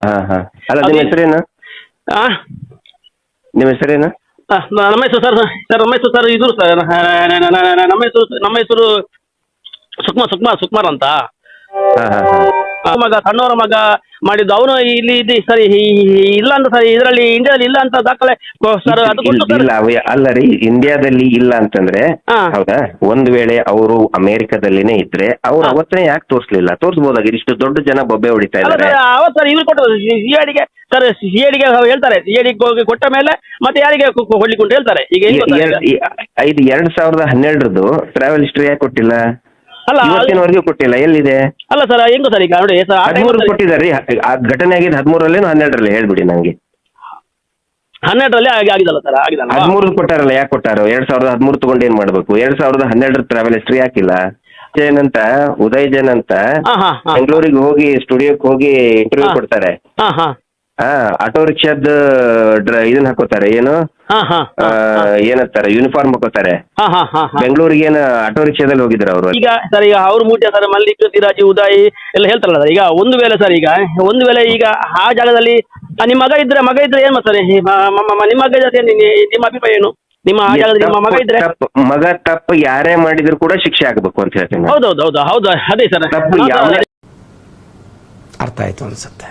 ಹಾ ಹಾ. ಅಲ್ಲ ನಿಮ್ಮ ಹೆಸರೇನು? ಆ? ನಿಮ್ಮ ಹೆಸರೇನು? ನಮ್ಮ ಹೆಸರು ಸರ್ ಸರ್ ನಮ್ಮ ಹೆಸರು ಸರ್ ಇದು ಸರ್ ನಮ್ಮ ಹೆಸರು ಸುಕ್ಮಾರ್ ಅಂತ. ಹಾ ಹಾ ಹಾ. ಮಗ ಸಣ್ಣವರ ಮಗ ಮಾಡಿದ್ದು ಅವನು ಇಲ್ಲಿ ಇದು ಸರಿ ಇಲ್ಲ ಅಂತ ಸರ್ ಇದರಲ್ಲಿ ಇಂಡಿಯಾದಲ್ಲಿ ಇಲ್ಲ ಅಂತ ದಾಖಲೆ ಸರ್ ಅದು ಕೊಟ್ಟು ಸರ್. ಇಲ್ಲ ಅಲ್ಲ ರೀ, ಇಂಡಿಯಾದಲ್ಲಿ ಇಲ್ಲ ಅಂತಂದ್ರೆ ಹಾ. ಹೌದಾ, ಒಂದ್ ವೇಳೆ ಅವರು ಅಮೆರಿಕದಲ್ಲಿನೇ ಇದ್ರೆ ಅವ್ರು ಹಾ. ಅವತ್ತನೇ ಯಾಕೆ ತೋರಿಸ್ಲಿಲ್ಲ? ತೋರಿಸಬಹುದಾಗಿತ್ತು. ಇಷ್ಟು ದೊಡ್ಡ ಜನ ಬೊಬ್ಬೆ ಹೊಡಿತಾ ಅಲ್ಲ ಇದ್ದಾರೆ. ಸರ್ ಅವತ್ತು ಸರ್ ಇವ್ರು ಕೊಟ್ಟು ಸಿಐಡಿಗೆ ಸರ್ ಸಿಐಡಿಗೆ ಹೇಳ್ತಾರೆ, ಸಿಐಡಿಗೆ ಹೋಗಿ ಕೊಟ್ಟ ಮೇಲೆ ಮತ್ತೆ ಯಾರಿಗೆ ಕೊಡ್ಲಿಕ್ಕೆ ಉಂಟು ಹೇಳ್ತಾರೆ. ಈಗ ಏನು ಗೊತ್ತಾ ಈಗ? ಇದು 2012 ಟ್ರಾವೆಲ್ ಹಿಸ್ಟ್ರಿ ಯಾಕೆ ಕೊಟ್ಟಿಲ್ಲ? ಅಲ್ಲ ಇವತ್ತಿನವರೆಗೂ ಕೊಟ್ಟಿಲ್ಲ. ಎಲ್ಲಿದೆ? ಅಲ್ಲ ಸರ್ ಹೆಂಗೋ ಸರ್ ಈಗ ನೋಡಿ ಸರ್ 13 ಕೊಟ್ಟಿದ್ದಾರೆ. ಆ ಘಟನೆ ಆಗಿದ್ದು 13ರಲ್ಲೇನು 12ರಲ್ಲಿ ಹೇಳ್ಬಿಡಿ ನಂಗೆ. 12ರಲ್ಲಿ ಆಗಿದಲ್ಲ ಸರ್ ಆಗಿದಲ್ಲ. 13 ಕೊಟ್ಟಾರಲ್ಲ, ಯಾಕೆ ಕೊಟ್ಟಾರೋ? 2013 ತಗೊಂಡು ಏನ್ ಮಾಡ್ಬೇಕು? 2012 ಟ್ರಾವೆಲ್ ಹಿಸ್ಟ್ರಿ ಯಾಕಿಲ್ಲ? ಏನಂತ ಉದಯ್ ಜೈನ್ ಅಂತ ಹಾ ಹಾ ಹಾ ಬೆಂಗಳೂರಿಗೆ ಹೋಗಿ ಸ್ಟುಡಿಯೋಕ್ಕೆ ಹೋಗಿ ಇಂಟರ್ವ್ಯೂ ಹಾ. ಕೊಡ್ತಾರೆ. ಹಾ ಹಾ ಆಟೋ ರಿಕ್ಷಾದ ಇದನ್ನ ಹಾಕೋತಾರೆ, ಏನು ಹಾ ಹಾ ಏನಂತಾರೆ, ಯೂನಿಫಾರ್ಮ್ ಹಾಕೋತಾರೆ. ಹಾ ಹಾ ಹಾ ಹಾ. ಬೆಂಗಳೂರಿಗೆ ಏನು ಆಟೋ ರಿಕ್ಷಾದಲ್ಲಿ ಹೋಗಿದ್ರು ಅವರು? ಈಗ ಸರ್ ಈಗ ಅವ್ರ ಮೂಟೆ ಸರ್ ಮಲ್ಲಿಕ್ ಸಿರಾಜ್ ಉದಯ್ ಎಲ್ಲ ಹೇಳ್ತಾರಲ್ಲ ಸರ್. ಈಗ ಒಂದು ವೇಳೆ ಸರ್ ಒಂದು ವೇಳೆ ಈಗ ಆ ಜಾಗದಲ್ಲಿ ನಿಮ್ಮ ಮಗ ಇದ್ರೆ ಏನ್ ಮಾಡ್ತಾರೆ? ನಿಮ್ಮ ಮಗ ಜೊತೆ ನಿಮ್ಮ ಅಭಿಪ್ರಾಯ ಏನು? ನಿಮ್ಮ ಆ ಜಾಗದಲ್ಲಿ ನಿಮ್ಮ ಮಗ ಇದ್ರೆ ಮಗ ತಪ್ಪು ಯಾರೇ ಮಾಡಿದ್ರು ಕೂಡ ಶಿಕ್ಷೆ ಆಗಬೇಕು ಅಂತ ಹೇಳ್ತೀನಿ. ಹೌದೌದು ಹೌದು ಹೌದು ಅದೇ ಸರ್ ತಪ್ಪು ಅರ್ಥ ಯಾವುದೇ ಅರ್ಥ ಆಯ್ತು ಅನ್ಸುತ್ತೆ.